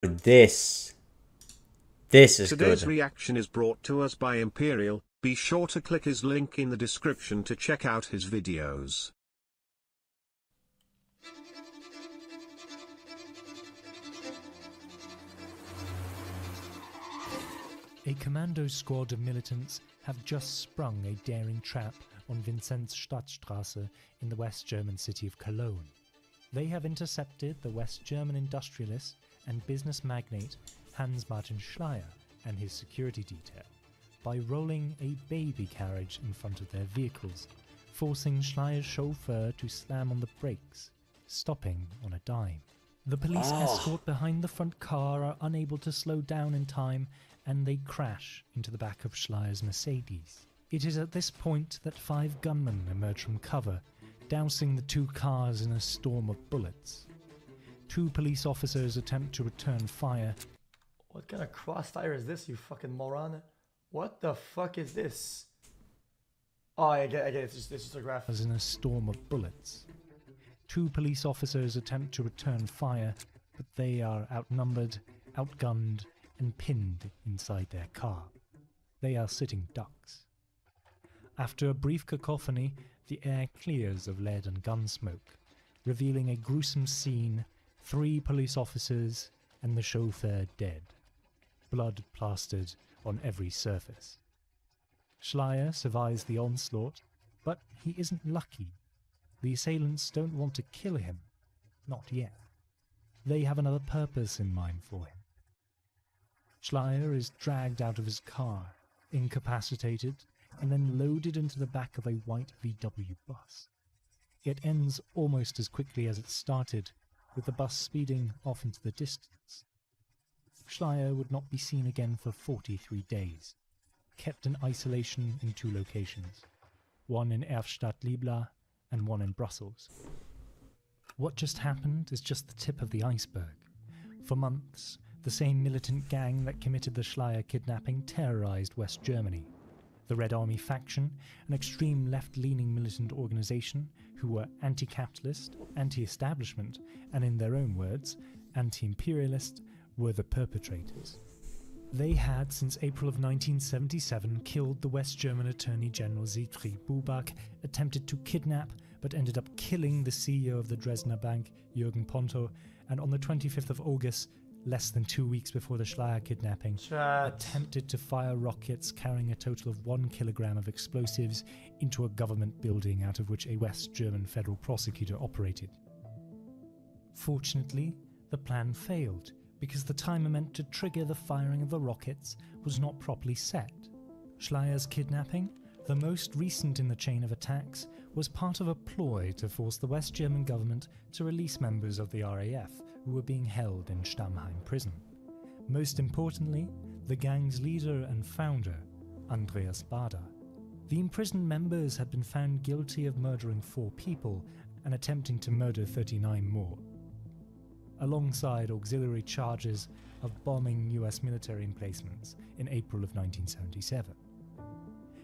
This is Today's good. reaction is brought to us by Imperial. Be sure to click his link in the description to check out his videos. A commando squad of militants have just sprung a daring trap on Vinzenzstadtstraße in the West German city of Cologne. They have intercepted the West German industrialist and business magnate Hans-Martin Schleyer and his security detail by rolling a baby carriage in front of their vehicles, forcing Schleyer's chauffeur to slam on the brakes, stopping on a dime. The police escort behind the front car are unable to slow down in time, and they crash into the back of Schleyer's Mercedes. It is at this point that 5 gunmen emerge from cover, dousing the 2 cars in a storm of bullets. 2 police officers attempt to return fire. What kind of crossfire is this, you fucking moron? What the fuck is this? Oh, I get it. It's just a graph. As in a storm of bullets. 2 police officers attempt to return fire, but they are outnumbered, outgunned, and pinned inside their car. They are sitting ducks. After a brief cacophony, the air clears of lead and gun smoke, revealing a gruesome scene: 3 police officers and the chauffeur dead, blood plastered on every surface. Schleyer survives the onslaught, but he isn't lucky. The assailants don't want to kill him. Not yet. They have another purpose in mind for him. Schleyer is dragged out of his car, incapacitated, and then loaded into the back of a white VW bus. It ends almost as quickly as it started, with the bus speeding off into the distance. Schleyer would not be seen again for 43 days, kept in isolation in 2 locations, one in Erftstadt-Liebla and one in Brussels. What just happened is just the tip of the iceberg. For months, the same militant gang that committed the Schleyer kidnapping terrorized West Germany. The Red Army faction, an extreme left-leaning militant organization who were anti-capitalist, anti-establishment, and in their own words, anti-imperialist, were the perpetrators. They had, since April of 1977, killed the West German Attorney General Siegfried Buback, attempted to kidnap, but ended up killing the CEO of the Dresdner Bank, Jürgen Ponto, and on the 25th of August, less than 2 weeks before the Schleyer kidnapping, attempted to fire rockets carrying a total of 1 kilogram of explosives into a government building out of which a West German federal prosecutor operated. Fortunately, the plan failed, because the timer meant to trigger the firing of the rockets was not properly set. Schleyer's kidnapping, the most recent in the chain of attacks, was part of a ploy to force the West German government to release members of the RAF who were being held in Stammheim prison. Most importantly, the gang's leader and founder, Andreas Baader. The imprisoned members had been found guilty of murdering 4 people and attempting to murder 39 more, alongside auxiliary charges of bombing US military emplacements in April of 1977.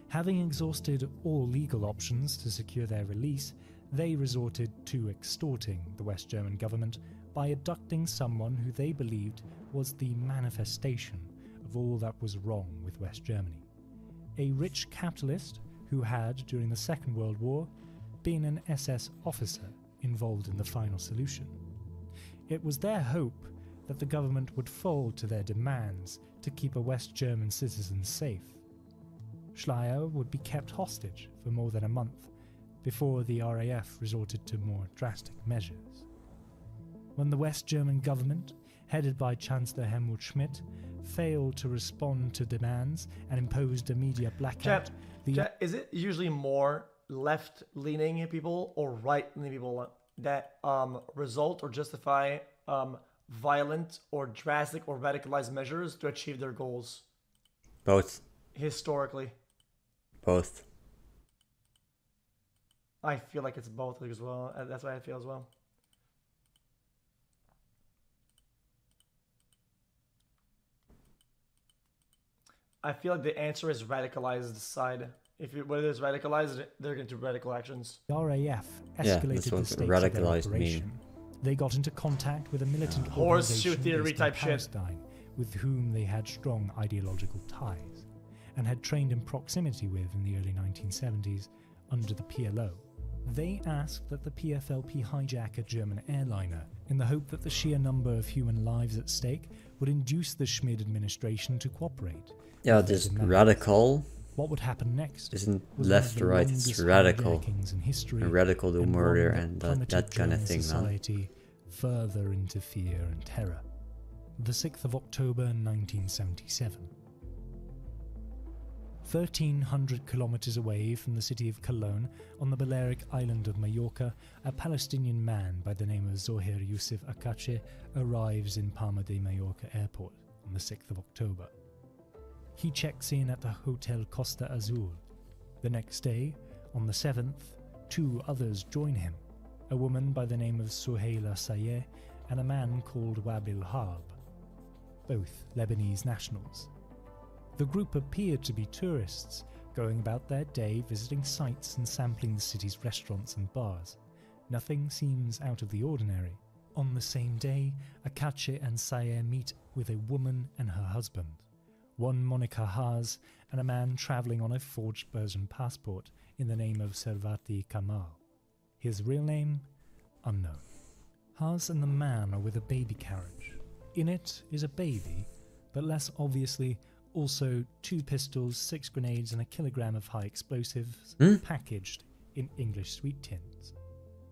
Having exhausted all legal options to secure their release, they resorted to extorting the West German government by abducting someone who they believed was the manifestation of all that was wrong with West Germany. A rich capitalist who had, during the Second World War, been an SS officer involved in the final solution. It was their hope that the government would fold to their demands to keep a West German citizen safe. Schleyer would be kept hostage for more than a month before the RAF resorted to more drastic measures. When the West German government, headed by Chancellor Helmut Schmidt, failed to respond to demands and imposed a media blackout, Is it usually more left-leaning people or right-leaning people that result or justify violent or drastic or radicalized measures to achieve their goals? Both. Historically. Both. I feel like it's both as well. That's what I feel as well. I feel like the answer is radicalized side. What it is radicalized, they're going to do radical actions. The RAF Yeah, escalated that's the what stakes of their radicalized operation, mean. They got into contact with a militant Horseshoe organization theory based in type shit. Palestine, with whom they had strong ideological ties, and had trained in proximity with in the early 1970s under the PLO. They asked that the PFLP hijack a German airliner in the hope that the sheer number of human lives at stake would induce the Schmid administration to cooperate. Yeah, this radical What would happen next isn't was one of left the or right, it's longest radical. hijackings in history, And radical do and murder one and plummeted that kind of German thing, man. society further into fear and terror. The 6th of October 1977. 1,300 kilometers away from the city of Cologne, on the Balearic island of Mallorca, a Palestinian man by the name of Zohair Youssef Akache arrives in Palma de Mallorca airport on the 6th of October. He checks in at the Hotel Costa Azul. The next day, on the 7th, 2 others join him, a woman by the name of Souheila Sayeh and a man called Wabil Harb, both Lebanese nationals. The group appeared to be tourists, going about their day visiting sites and sampling the city's restaurants and bars. Nothing seems out of the ordinary. On the same day, Akache and Sayeh meet with a woman and her husband, one Monica Haas, and a man travelling on a forged Persian passport in the name of Servati Kamal. His real name? Unknown. Haas and the man are with a baby carriage. In it is a baby, but less obviously also 2 pistols, 6 grenades and a kilogram of high explosives packaged in English sweet tins.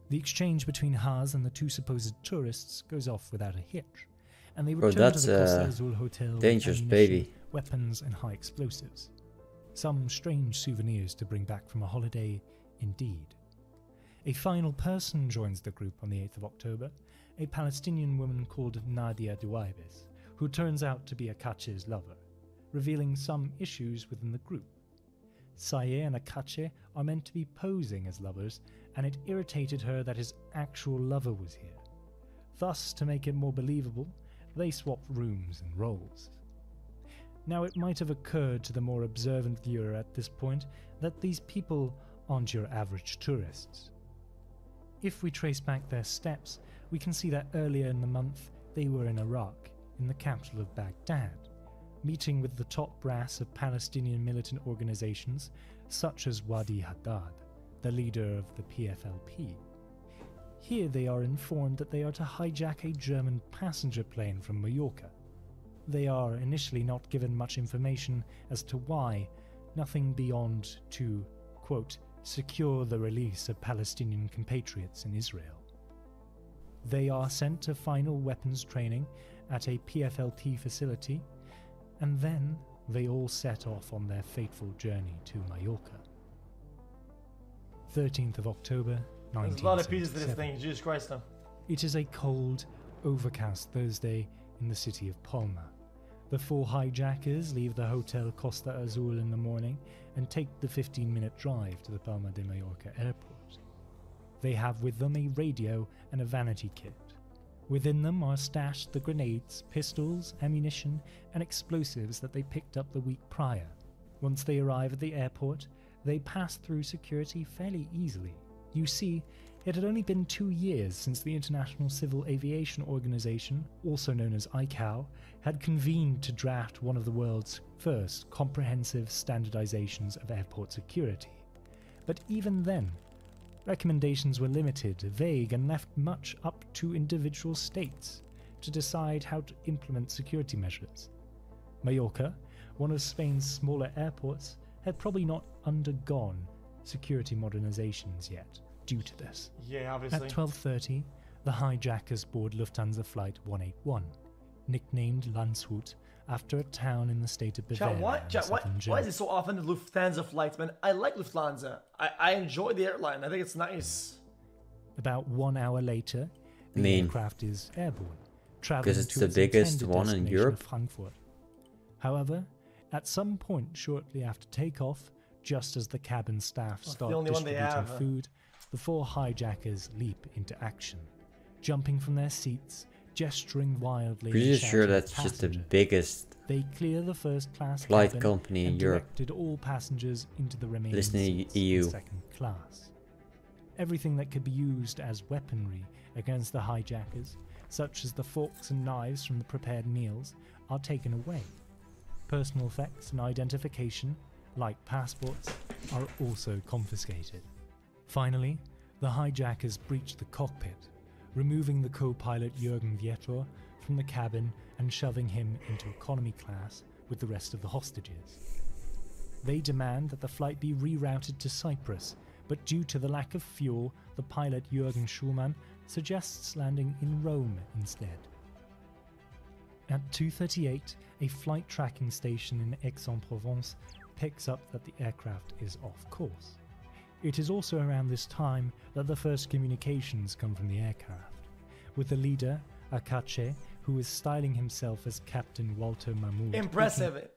The exchange between Haas and the 2 supposed tourists goes off without a hitch, and they return to the Costa Azul Hotel dangerous with baby. ammunition, weapons and high explosives. Some strange souvenirs to bring back from a holiday indeed. A final person joins the group on the 8th of October, a Palestinian woman called Nadia Duaibes, who turns out to be Akache's lover, revealing some issues within the group. Sayeh and Akache are meant to be posing as lovers, and it irritated her that his actual lover was here. Thus, to make it more believable, they swapped rooms and roles. Now, it might have occurred to the more observant viewer at this point that these people aren't your average tourists. If we trace back their steps, we can see that earlier in the month they were in Iraq, in the capital of Baghdad, meeting with the top brass of Palestinian militant organizations such as Wadi Haddad, the leader of the PFLP. Here they are informed that they are to hijack a German passenger plane from Mallorca. They are initially not given much information as to why, nothing beyond to, quote, secure the release of Palestinian compatriots in Israel. They are sent to final weapons training at a PFLP facility, and then they all set off on their fateful journey to Mallorca. 13th of October, 1977. There's a lot of pieces to this thing, Jesus Christ now. It is a cold, overcast Thursday in the city of Palma. The 4 hijackers leave the Hotel Costa Azul in the morning and take the 15-minute drive to the Palma de Mallorca airport. They have with them a radio and a vanity kit. Within them are stashed the grenades, pistols, ammunition, and explosives that they picked up the week prior. Once they arrive at the airport, they pass through security fairly easily. You see, it had only been 2 years since the International Civil Aviation Organization, also known as ICAO, had convened to draft one of the world's first comprehensive standardizations of airport security. But even then, recommendations were limited, vague, and left much up to individual states to decide how to implement security measures. Mallorca, one of Spain's smaller airports, had probably not undergone security modernizations yet due to this. Yeah, obviously. At 12:30, the hijackers board Lufthansa Flight 181, nicknamed Landshut after a town in the state of Bavaria. Why is it so often the Lufthansa flights, man? I like Lufthansa. I enjoy the airline. I think it's nice. About 1 hour later, the aircraft is airborne, traveling because it's to the its biggest intended one in destination Europe. of Frankfurt. However, at some point shortly after takeoff, just as the cabin staff start only one they distributing have. food, the 4 hijackers leap into action, jumping from their seats, gesturing wildly. Pretty and sure shouting at that's just the passengers. biggest They clear the first-class flight cabin company in and Europe. directed all passengers into the remaining Listening seats EU. in second class. Everything that could be used as weaponry against the hijackers, such as the forks and knives from the prepared meals, are taken away. Personal effects and identification, like passports, are also confiscated. Finally, the hijackers breach the cockpit, removing the co-pilot Jürgen Vietor from the cabin and shoving him into economy class with the rest of the hostages. They demand that the flight be rerouted to Cyprus, but due to the lack of fuel, the pilot Jürgen Schumann suggests landing in Rome instead. At 2:38, a flight tracking station in Aix-en-Provence picks up that the aircraft is off course. It is also around this time that the first communications come from the aircraft, with the leader, Akache, who is styling himself as Captain Walter Mahmoud. Impressive.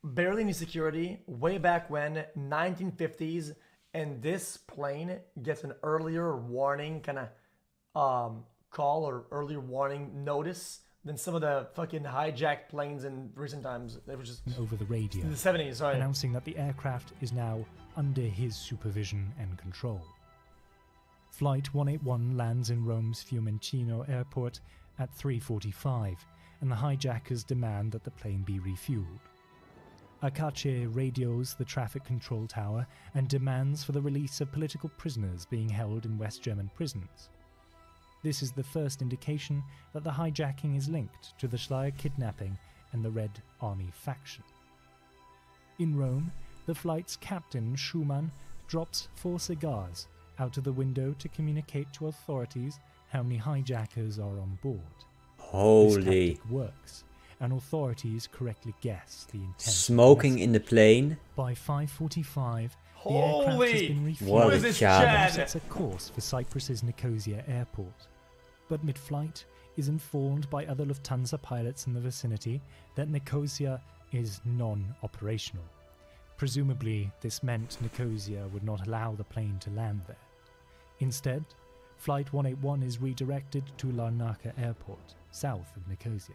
Barely any security, way back when, 1950s, and this plane gets an earlier warning kind of call or earlier warning notice than some of the fucking hijacked planes in recent times. They were just over the radio in the 70s, sorry. Announcing that the aircraft is now under his supervision and control. Flight 181 lands in Rome's Fiumicino airport at 3:45, and the hijackers demand that the plane be refueled. Akache radios the traffic control tower and demands for the release of political prisoners being held in West German prisons. This is the first indication that the hijacking is linked to the Schleier kidnapping and the Red Army faction. In Rome, the flight's captain, Schumann, drops 4 cigars out of the window to communicate to authorities how many hijackers are on board. Holy. This tactic works, and authorities correctly guess the intent. Smoking in the plane? By 5:45, the aircraft has been refueled What a is this, chad. Chad? sets a course for Cyprus's Nicosia airport. But mid-flight is informed by other Lufthansa pilots in the vicinity that Nicosia is non-operational. Presumably, this meant Nicosia would not allow the plane to land there. Instead, Flight 181 is redirected to Larnaca Airport, south of Nicosia.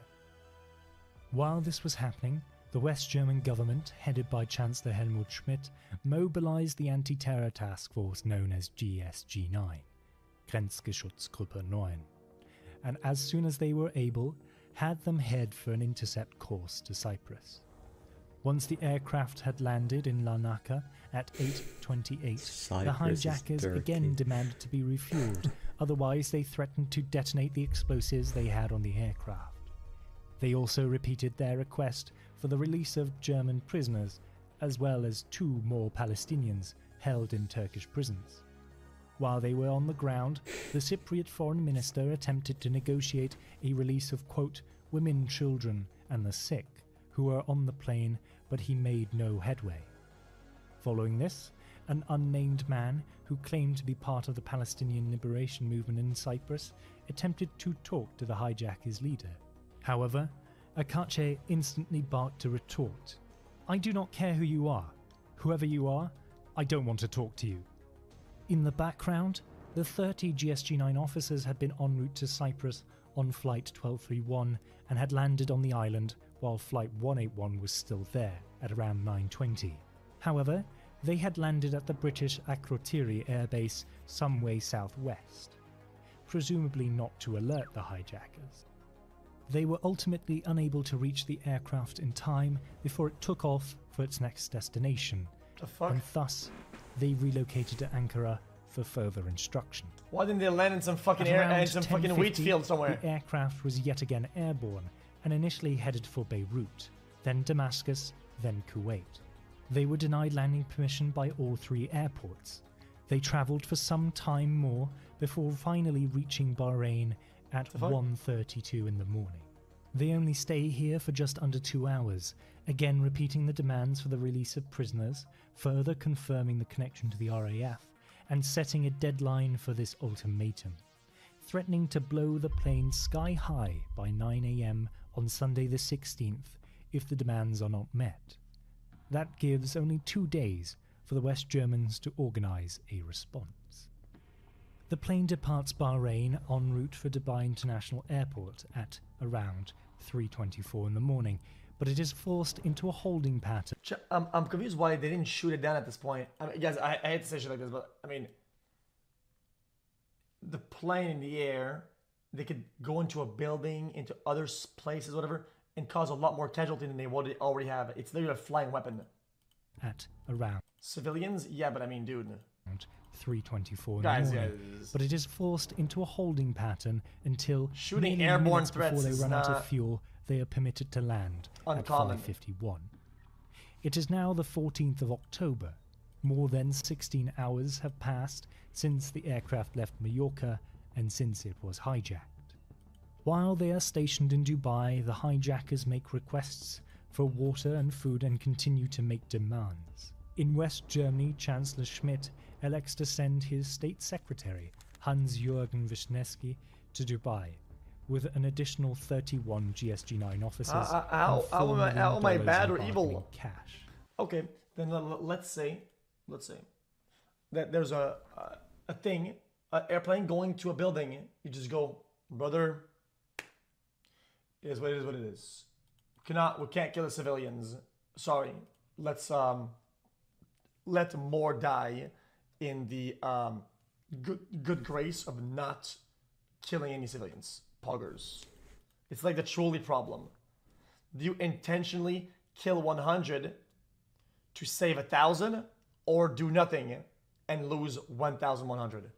While this was happening, the West German government, headed by Chancellor Helmut Schmidt, mobilized the anti-terror task force known as GSG-9, Grenzschutzgruppe 9, and as soon as they were able, had them head for an intercept course to Cyprus. Once the aircraft had landed in Larnaca at 8:28, the hijackers again demanded to be refueled, otherwise they threatened to detonate the explosives they had on the aircraft. They also repeated their request for the release of German prisoners, as well as 2 more Palestinians held in Turkish prisons. While they were on the ground, the Cypriot foreign minister attempted to negotiate a release of, quote, women, children, and the sick, who were on the plane, but he made no headway. Following this, an unnamed man who claimed to be part of the Palestinian liberation movement in Cyprus attempted to talk to the hijackers' leader. However, Akache instantly barked a retort. "I do not care who you are. Whoever you are, I don't want to talk to you." In the background, the 30 GSG-9 officers had been en route to Cyprus on Flight 1231 and had landed on the island while Flight 181 was still there at around 9:20. However, they had landed at the British Akrotiri airbase some way southwest, presumably not to alert the hijackers. They were ultimately unable to reach the aircraft in time before it took off for its next destination, The fuck? and thus they relocated to Ankara for further instruction. Why didn't they land in some fucking At around some fucking wheat 10:50, field somewhere? The aircraft was yet again airborne and initially headed for Beirut, then Damascus, then Kuwait. They were denied landing permission by all 3 airports. They travelled for some time more before finally reaching Bahrain at 1:32 in the morning. They only stay here for just under 2 hours, again repeating the demands for the release of prisoners, further confirming the connection to the RAF, and setting a deadline for this ultimatum, threatening to blow the plane sky high by 9 AM on Sunday the 16th if the demands are not met. That gives only 2 days for the West Germans to organise a response. The plane departs Bahrain en route for Dubai International Airport at around 3:24 in the morning, but it is forced into a holding pattern. I'm confused why they didn't shoot it down at this point. I mean, guys, I hate to say shit like this, but I mean, the plane in the air, they could go into a building, into other places, whatever, and cause a lot more casualty than they would already have. It's literally a flying weapon. At around Civilians? Yeah, but I mean, dude. 3:24 in Guys, the morning, yeah, but it is forced into a holding pattern until shooting merely airborne minutes threats before they is run out not of fuel, they are permitted to land uncommon. at 5:51. It is now the 14th of October. More than 16 hours have passed since the aircraft left Mallorca and since it was hijacked. While they are stationed in Dubai, the hijackers make requests for water and food and continue to make demands. In West Germany, Chancellor Schmidt elects to send his state secretary, Hans-Jürgen Wisniewski, to Dubai, with an additional 31 GSG-9 officers. How and am I $4 bad in or evil? bargaining cash. Okay, then let's say that there's a thing, an airplane going to a building. You just go, brother. It is what it is. What it is. We can't kill the civilians. Sorry. Let's let more die in the good grace of not killing any civilians. Poggers. It's like the trolley problem. Do you intentionally kill 100 to save 1,000, or do nothing and lose 1,100?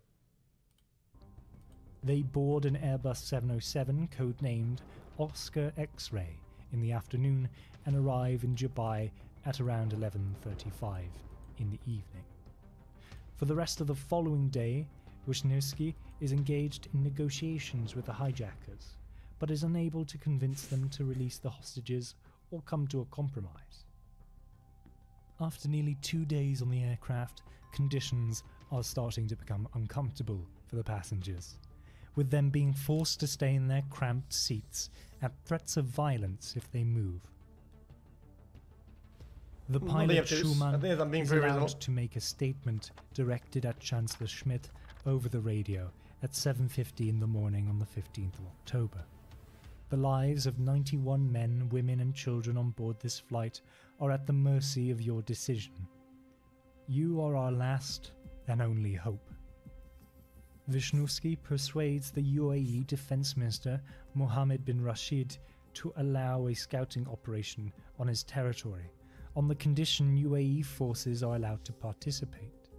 They board an Airbus 707 codenamed Oscar X-Ray in the afternoon and arrive in Dubai at around 11:35 in the evening. For the rest of the following day, Wisniewski is engaged in negotiations with the hijackers, but is unable to convince them to release the hostages or come to a compromise. After nearly 2 days on the aircraft, conditions are starting to become uncomfortable for the passengers, with them being forced to stay in their cramped seats at threats of violence if they move. The pilot Schumann is allowed to make a statement directed at Chancellor Schmidt over the radio at 7:50 in the morning on the 15th of October. The lives of 91 men, women and children on board this flight are at the mercy of your decision. You are our last and only hope. Wisniewski persuades the UAE Defense Minister Mohammed bin Rashid to allow a scouting operation on his territory, on the condition UAE forces are allowed to participate.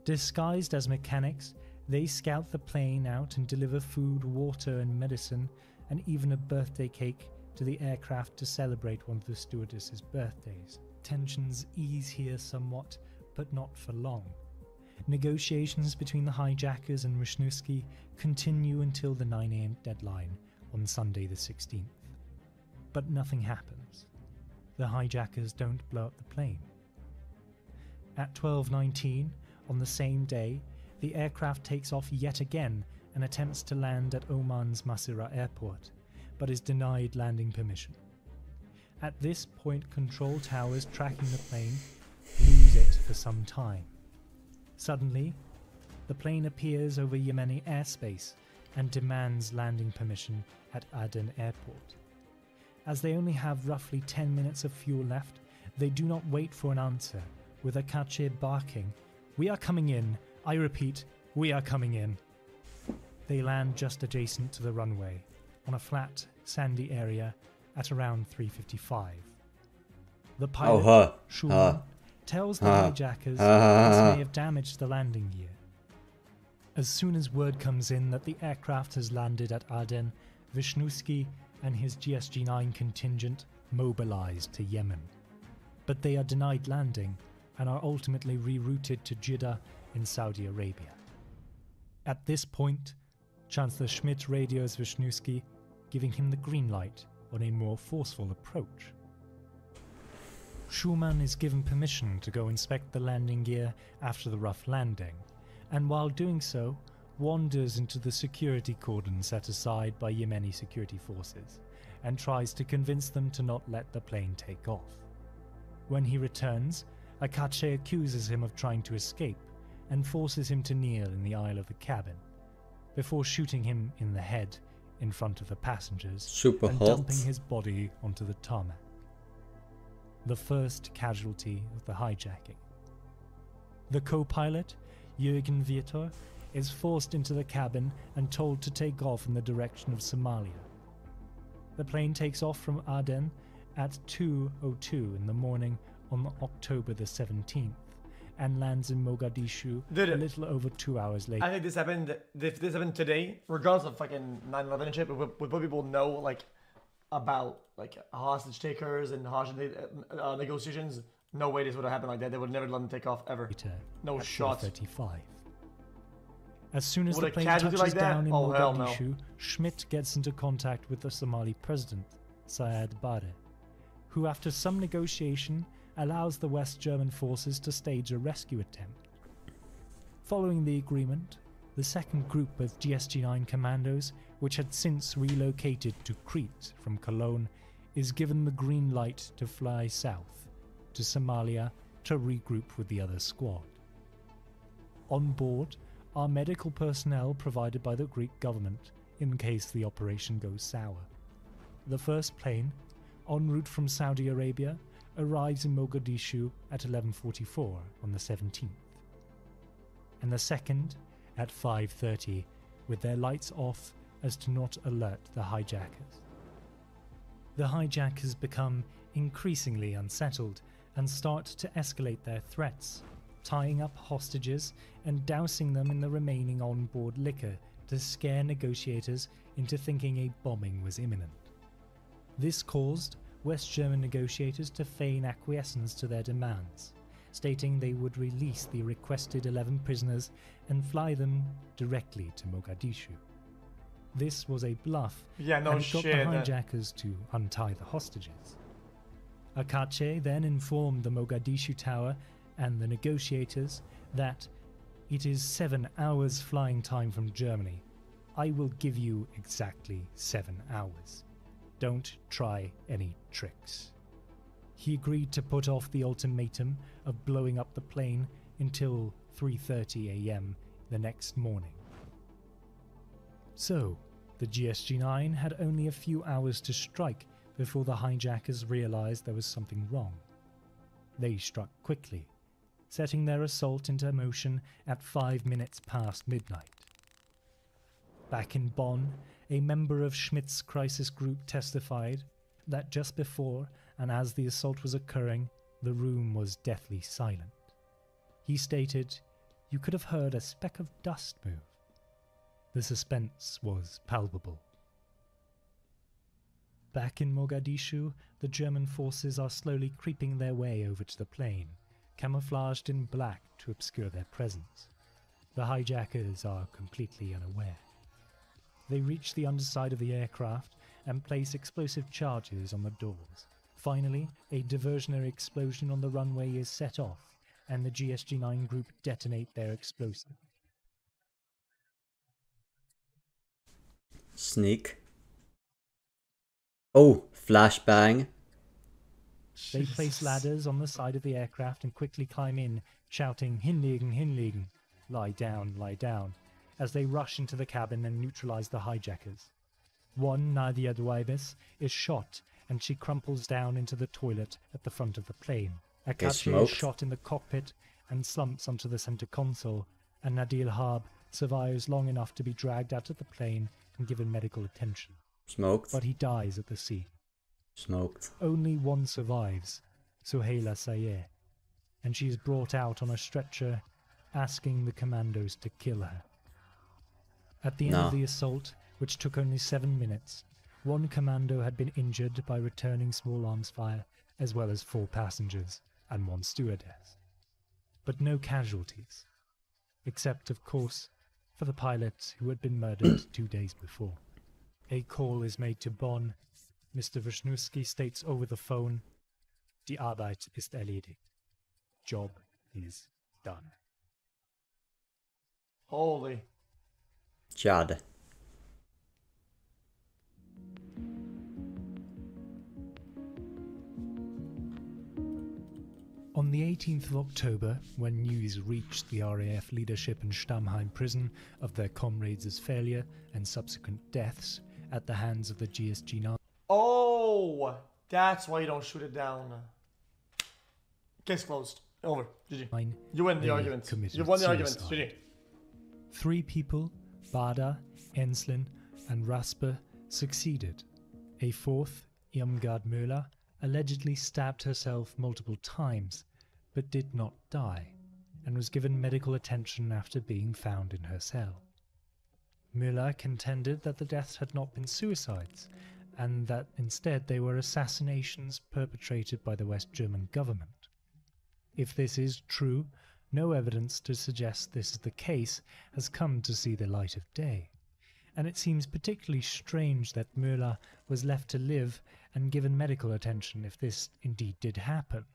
Disguised as mechanics, they scout the plane out and deliver food, water and medicine, and even a birthday cake to the aircraft to celebrate one of the stewardesses' birthdays. Tensions ease here somewhat, but not for long. Negotiations between the hijackers and Wisniewski continue until the 9 AM deadline on Sunday the 16th. But nothing happens. The hijackers don't blow up the plane. At 12:19 on the same day, the aircraft takes off yet again and attempts to land at Oman's Masirah airport, but is denied landing permission. At this point, control towers tracking the plane lose it for some time. Suddenly, the plane appears over Yemeni airspace and demands landing permission at Aden airport. As they only have roughly 10 minutes of fuel left, they do not wait for an answer, with Akache barking, "We are coming in. I repeat, we are coming in." They land just adjacent to the runway, on a flat, sandy area at around 3:55. The pilot, Schumann, tells the hijackers this may have damaged the landing gear. As soon as word comes in that the aircraft has landed at Aden, Wisniewski and his GSG-9 contingent mobilize to Yemen. But they are denied landing and are ultimately rerouted to Jeddah in Saudi Arabia. At this point, Chancellor Schmidt radios Wisniewski, giving him the green light on a more forceful approach. Schumann is given permission to go inspect the landing gear after the rough landing, and while doing so, wanders into the security cordon set aside by Yemeni security forces, and tries to convince them to not let the plane take off. When he returns, Akache accuses him of trying to escape, and forces him to kneel in the aisle of the cabin, before shooting him in the head in front of the passengers and dumping his body onto the tarmac. The first casualty of the hijacking. The co-pilot, Jürgen Vitor, is forced into the cabin and told to take off in the direction of Somalia. The plane takes off from Aden at 2:02 in the morning on October the 17th and lands in Mogadishu a little over 2 hours later. I think this happened. If this happened today, regardless of fucking 9/11 and shit, would people know like about like hostage takers and hostage negotiations? No way this would have happened like that. They would never let them take off ever. No shot. 35. As soon as Would the a plane casualty touches like that? down in Oh, hell no. Mogadishu, Schmidt gets into contact with the Somali president, Siad Barre, who after some negotiation allows the West German forces to stage a rescue attempt. Following the agreement, the second group of GSG-9 commandos, which had since relocated to Crete from Cologne, is given the green light to fly south to Somalia to regroup with the other squad. On board are medical personnel provided by the Greek government in case the operation goes sour. The first plane, en route from Saudi Arabia, arrives in Mogadishu at 11:44 on the 17th, and the second at 5:30 with their lights off as to not alert the hijackers. The hijackers become increasingly unsettled and start to escalate their threats, tying up hostages and dousing them in the remaining on-board liquor to scare negotiators into thinking a bombing was imminent. This caused West German negotiators to feign acquiescence to their demands, stating they would release the requested 11 prisoners and fly them directly to Mogadishu. This was a bluff and it got the hijackers to untie the hostages. Akache then informed the Mogadishu Tower and the negotiators that it is 7 hours flying time from Germany. I will give you exactly 7 hours. Don't try any tricks. He agreed to put off the ultimatum of blowing up the plane until 3:30 a.m. the next morning. So, the GSG-9 had only a few hours to strike before the hijackers realized there was something wrong. They struck quickly, setting their assault into motion at 5 minutes past midnight. Back in Bonn, a member of Schmidt's crisis group testified that just before and as the assault was occurring, the room was deathly silent. He stated, "You could have heard a speck of dust move." The suspense was palpable. Back in Mogadishu, the German forces are slowly creeping their way over to the plane, camouflaged in black to obscure their presence. The hijackers are completely unaware. They reach the underside of the aircraft and place explosive charges on the doors. Finally, a diversionary explosion on the runway is set off, and the GSG-9 group detonate their explosive. Sneak. Oh, flashbang. They place ladders on the side of the aircraft and quickly climb in, shouting, "Hinlegen, hinlegen," lie down, as they rush into the cabin and neutralize the hijackers. One, Nadia Dweibes, is shot and she crumples down into the toilet at the front of the plane. Akache is shot in the cockpit and slumps onto the center console, and Nadil Harb survives long enough to be dragged out of the plane and given medical attention. Smoked. But he dies at the scene. Smoked. Only one survives, Suhaila Sayeh, and she is brought out on a stretcher, asking the commandos to kill her. At the end of the assault, which took only 7 minutes, one commando had been injured by returning small arms fire, as well as 4 passengers and 1 stewardess. But no casualties, except, of course, for the pilot who had been murdered 2 days before. A call is made to Bonn. Mr. Wisniewski states over the phone, "Die Arbeit ist erledigt." Job is done. Holy. Chad. On the 18th of October, when news reached the RAF leadership in Stammheim prison of their comrades' failure and subsequent deaths at the hands of the GSG-9. Oh, that's why you don't shoot it down. Case closed. Over. GG. You win the argument. You won the argument. GG. 3 people, Bada, Enslin, and Raspe, succeeded. A 4th, Irmgard Müller, allegedly stabbed herself multiple times, but did not die, and was given medical attention after being found in her cell. Müller contended that the deaths had not been suicides, and that instead they were assassinations perpetrated by the West German government. If this is true, no evidence to suggest this is the case has come to see the light of day, and it seems particularly strange that Müller was left to live and given medical attention if this indeed did happen.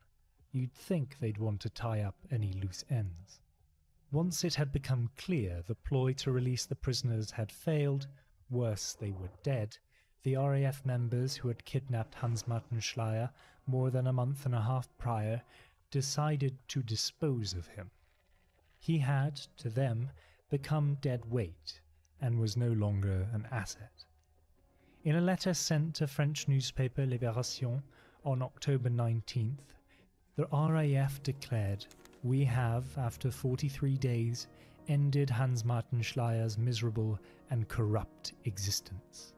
You'd think they'd want to tie up any loose ends. Once it had become clear the ploy to release the prisoners had failed, worse, they were dead, the RAF members who had kidnapped Hans-Martin Schleyer more than a month and a half prior decided to dispose of him. He had, to them, become dead weight and was no longer an asset. In a letter sent to French newspaper Libération on October 19th, the RAF declared, "We have, after 43 days, ended Hans-Martin Schleyer's miserable and corrupt existence.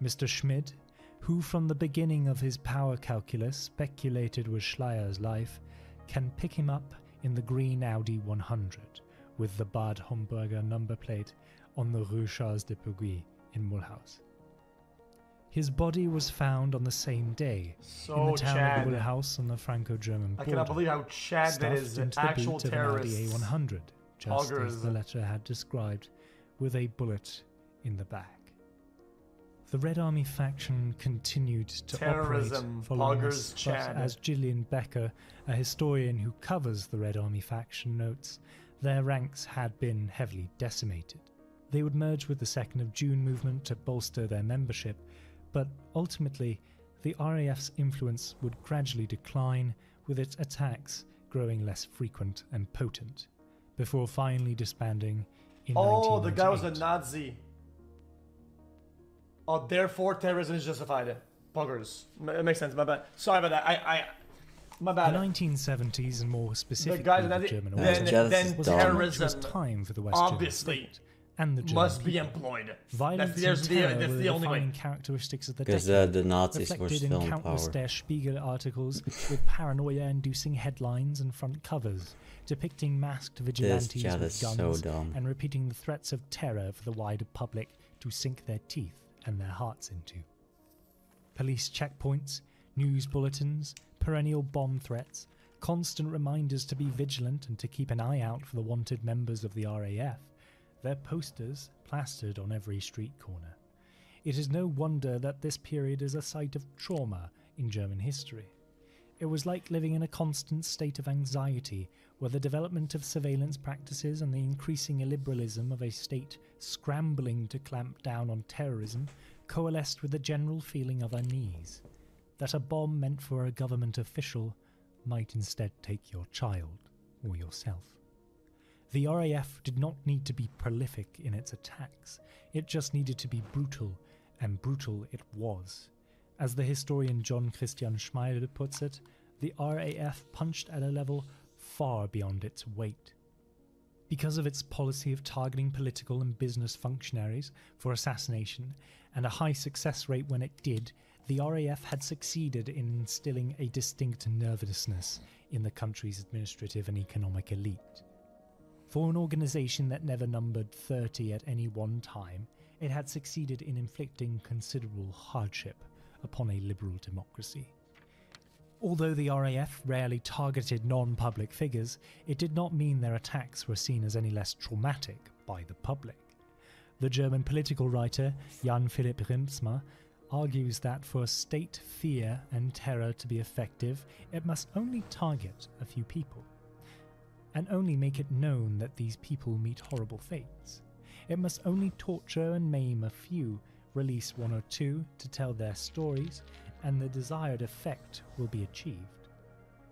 Mr. Schmid, who from the beginning of his power calculus speculated with Schleyer's life, can pick him up in the green Audi 100 with the Bad Homburger number plate on the Rue Charles de Pougy in Mulhouse." His body was found on the same day in the town Chad. of Mulhouse on the Franco-German border. I cannot believe how Chad that is. Stuffed into Actual the boot of an Audi terrorists. A100, just Poggers. as the letter had described, with a bullet in the back. The Red Army faction continued to Terrorism, operate following poggers, this, but Chad. as Gillian Becker, a historian who covers the Red Army faction, notes, their ranks had been heavily decimated. They would merge with the 2nd of June movement to bolster their membership, but ultimately the RAF's influence would gradually decline, with its attacks growing less frequent and potent, before finally disbanding in 1998. The guy was a Nazi. Oh, therefore terrorism is justified. Buggers. It makes sense. My bad. Sorry about that. My The bad. 1970s, and more specifically guy the that- German then- War, then was terrorism a tumultuous time for the West obviously German state and the German must be people. employed. Violence and That's terror the were the only way. defining characteristics of the Because decade, the Nazis were reflected still in in countless power. Der Spiegel articles with paranoia-inducing headlines and front covers, depicting masked vigilantes chat with is so guns dumb. and repeating the threats of terror for the wider public to sink their teeth and their hearts into. Police checkpoints, news bulletins, perennial bomb threats, constant reminders to be vigilant and to keep an eye out for the wanted members of the RAF, their posters plastered on every street corner. It is no wonder that this period is a site of trauma in German history. It was like living in a constant state of anxiety, where the development of surveillance practices and the increasing illiberalism of a state scrambling to clamp down on terrorism coalesced with a general feeling of unease, that a bomb meant for a government official might instead take your child or yourself. The RAF did not need to be prolific in its attacks, it just needed to be brutal, and brutal it was. As the historian John Christian Schmeider puts it, the RAF punched at a level far beyond its weight. Because of its policy of targeting political and business functionaries for assassination, and a high success rate when it did, the RAF had succeeded in instilling a distinct nervousness in the country's administrative and economic elite. For an organisation that never numbered 30 at any one time, it had succeeded in inflicting considerable hardship upon a liberal democracy. Although the RAF rarely targeted non-public figures, it did not mean their attacks were seen as any less traumatic by the public. The German political writer Jan Philipp Riemsma argues that for state fear and terror to be effective, it must only target a few people, and only make it known that these people meet horrible fates. It must only torture and maim a few, release one or two to tell their stories, and the desired effect will be achieved.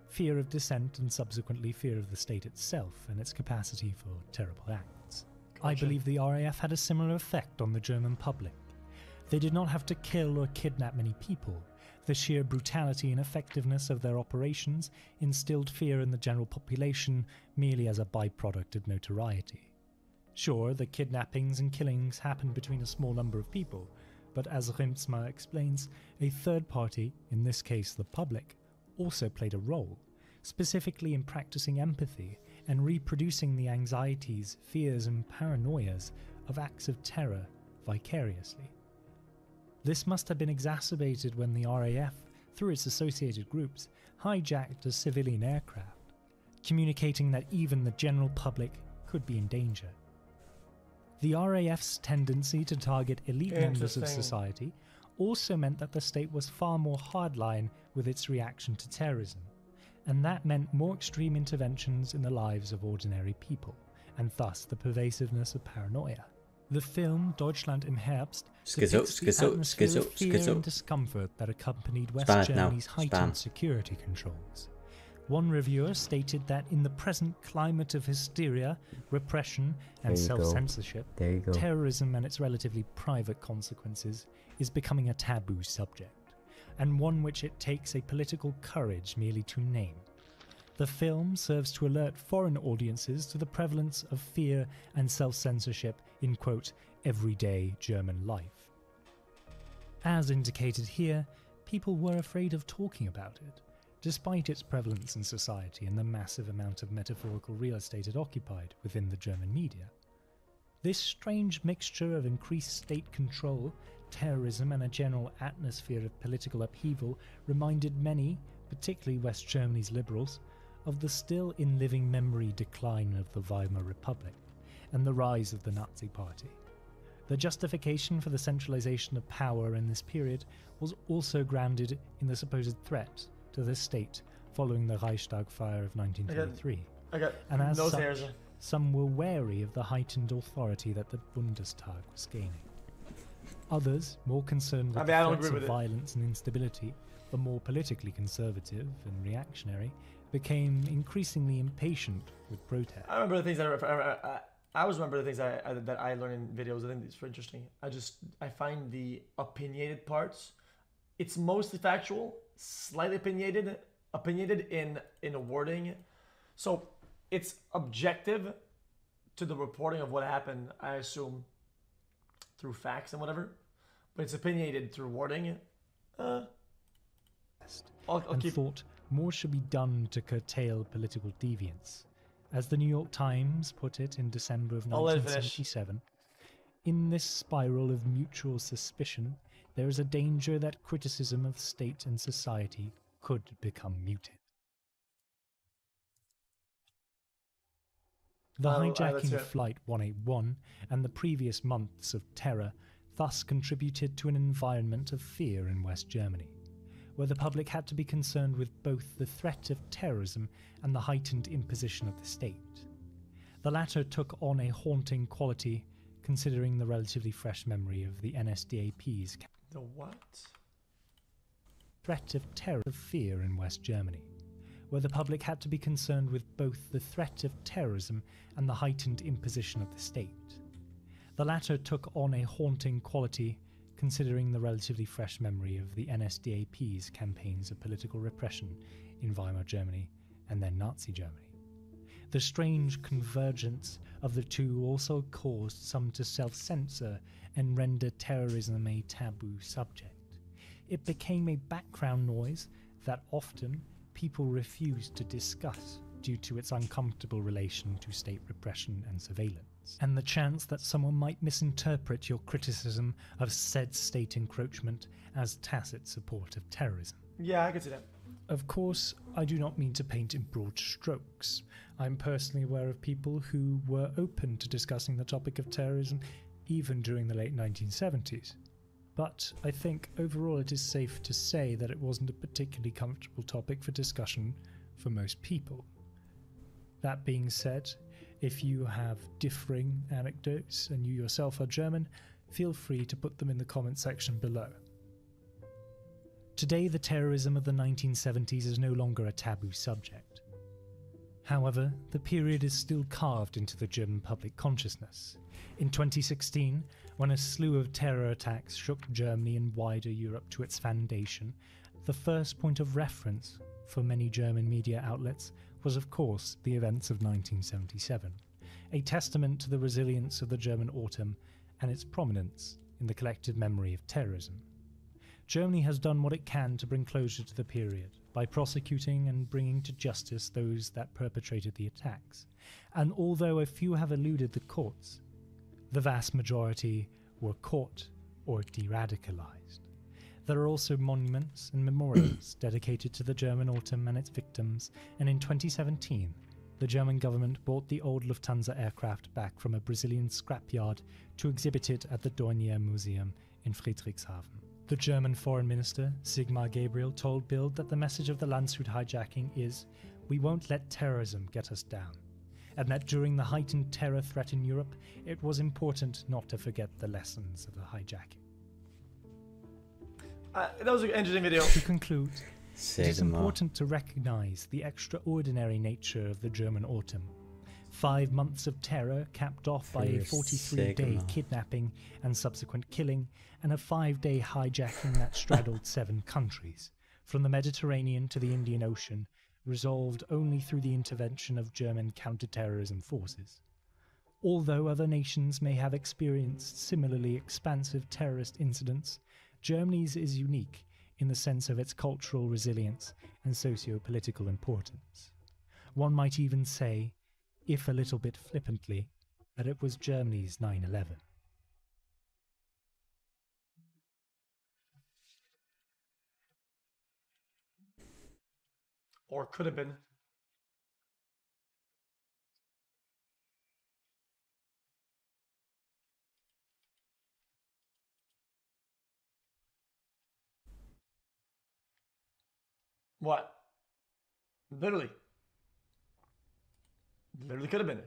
Fear of dissent and subsequently fear of the state itself and its capacity for terrible acts. I believe the RAF had a similar effect on the German public. They did not have to kill or kidnap many people. The sheer brutality and effectiveness of their operations instilled fear in the general population merely as a byproduct of notoriety. Sure, the kidnappings and killings happened between a small number of people, but as Rimtsma explains, a third party, in this case the public, also played a role, specifically in practicing empathy and reproducing the anxieties, fears and paranoias of acts of terror vicariously. This must have been exacerbated when the RAF, through its associated groups, hijacked a civilian aircraft, communicating that even the general public could be in danger. The RAF's tendency to target elite members of society also meant that the state was far more hardline with its reaction to terrorism, and that meant more extreme interventions in the lives of ordinary people, and thus the pervasiveness of paranoia. The film Deutschland im Herbst depicts the atmosphere of fear and discomfort that accompanied West Germany's heightened security controls. One reviewer stated that in the present climate of hysteria, repression and self-censorship, terrorism and its relatively private consequences is becoming a taboo subject, and one which it takes a political courage merely to name. The film serves to alert foreign audiences to the prevalence of fear and self-censorship in, quote, everyday German life. As indicated here, people were afraid of talking about it, despite its prevalence in society and the massive amount of metaphorical real estate it occupied within the German media. This strange mixture of increased state control, terrorism and a general atmosphere of political upheaval reminded many, particularly West Germany's liberals, of the still in living memory decline of the Weimar Republic and the rise of the Nazi Party. The justification for the centralization of power in this period was also grounded in the supposed threat to the state following the Reichstag fire of 1933. And as such, some were wary of the heightened authority that the Bundestag was gaining. Others, more concerned with the threats of violence and instability, the more politically conservative and reactionary, became increasingly impatient with protest. I remember the things I always remember the things that I learned in videos. I think it's very interesting. I find the opinionated parts. It's mostly factual, slightly opinionated in a wording. So it's objective to the reporting of what happened, I assume, through facts and whatever. But it's opinionated through wording. I'll keep... thought more should be done to curtail political deviance. As the New York Times put it in December of 1977, in this spiral of mutual suspicion, there is a danger that criticism of state and society could become muted. The hijacking of Flight 181 and the previous months of terror thus contributed to an environment of fear in West Germany, where the public had to be concerned with both the threat of terrorism and the heightened imposition of the state. The latter took on a haunting quality, considering the relatively fresh memory of the NSDAP's threat of terror of fear in West Germany, where the public had to be concerned with both the threat of terrorism and the heightened imposition of the state. The latter took on a haunting quality, considering the relatively fresh memory of the NSDAP's campaigns of political repression in Weimar Germany and then Nazi Germany. The strange convergence of the two also caused some to self-censor and render terrorism a taboo subject. It became a background noise that often people refused to discuss due to its uncomfortable relation to state repression and surveillance, and the chance that someone might misinterpret your criticism of said state encroachment as tacit support of terrorism. Yeah, I can see that. Of course, I do not mean to paint in broad strokes. I'm personally aware of people who were open to discussing the topic of terrorism even during the late 1970s. But I think overall it is safe to say that it wasn't a particularly comfortable topic for discussion for most people. That being said, if you have differing anecdotes and you yourself are German, feel free to put them in the comment section below. Today, the terrorism of the 1970s is no longer a taboo subject. However, the period is still carved into the German public consciousness. In 2016, when a slew of terror attacks shook Germany and wider Europe to its foundation, the first point of reference for many German media outlets was of course the events of 1977, a testament to the resilience of the German autumn and its prominence in the collective memory of terrorism. Germany has done what it can to bring closure to the period by prosecuting and bringing to justice those that perpetrated the attacks, and although a few have eluded the courts, the vast majority were caught or de-radicalized. There are also monuments and memorials dedicated to the German autumn and its victims, and in 2017, the German government bought the old Lufthansa aircraft back from a Brazilian scrapyard to exhibit it at the Dornier Museum in Friedrichshafen. The German Foreign Minister, Sigmar Gabriel, told Bild that the message of the Landshut hijacking is, "We won't let terrorism get us down," and that during the heightened terror threat in Europe, it was important not to forget the lessons of the hijacking. That was an interesting video. To conclude, it is Sigma. important to recognize the extraordinary nature of the German autumn. 5 months of terror capped off by a 43-day Sigma. kidnapping and subsequent killing, and a 5-day hijacking that straddled 7 countries, from the Mediterranean to the Indian Ocean, resolved only through the intervention of German counter-terrorism forces. Although other nations may have experienced similarly expansive terrorist incidents, Germany's is unique in the sense of its cultural resilience and socio-political importance. One might even say, if a little bit flippantly, that it was Germany's 9/11. Or could have been. What? Literally. Literally could have been.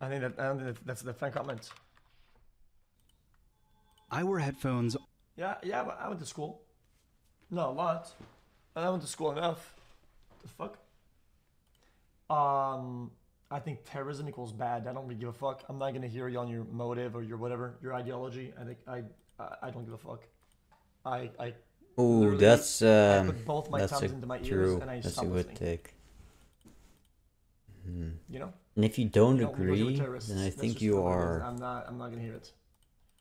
I think that's the fan comment. I wear headphones. Yeah, but I went to school. No, a lot. I went to school enough. The fuck? I think terrorism equals bad. I don't really give a fuck. I'm not gonna hear you on your motive or your whatever, your ideology. I think I don't give a fuck. I Oh, literally, that's I put both my that's thumbs a into my ears true. and I That's a stop good listening. take. You know? And if you don't You know, we're agree, terrorists. then I That's think just you what it is. are I'm not gonna hear it.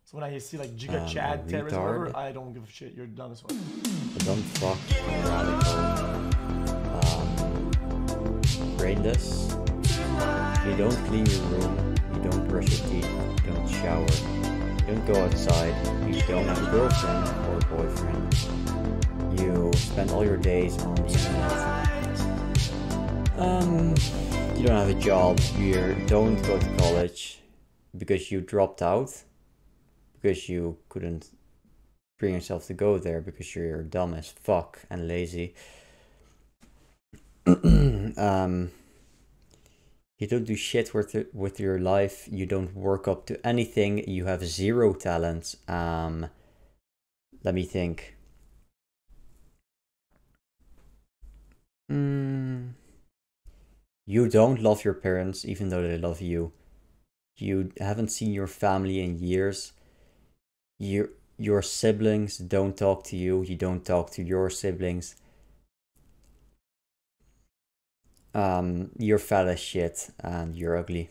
So when I see like Giga Chad a terrorism, or whatever, retard. I don't give a shit. You're dumb as fuck. a dumb fuck, radical, brainless. You don't clean your room, you don't brush your teeth, you don't shower, you don't go outside, you don't have a girlfriend or a boyfriend. You spend all your days on the internet. You don't have a job, you don't go to college because you dropped out, because you couldn't bring yourself to go there because you're dumb as fuck and lazy. You don't do shit with your life. You don't work up to anything. You have 0 talent. Let me think. You don't love your parents even though they love you. You haven't seen your family in years. Your siblings don't talk to you. You don't talk to your siblings. You're fat as shit and you're ugly.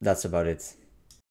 That's about it.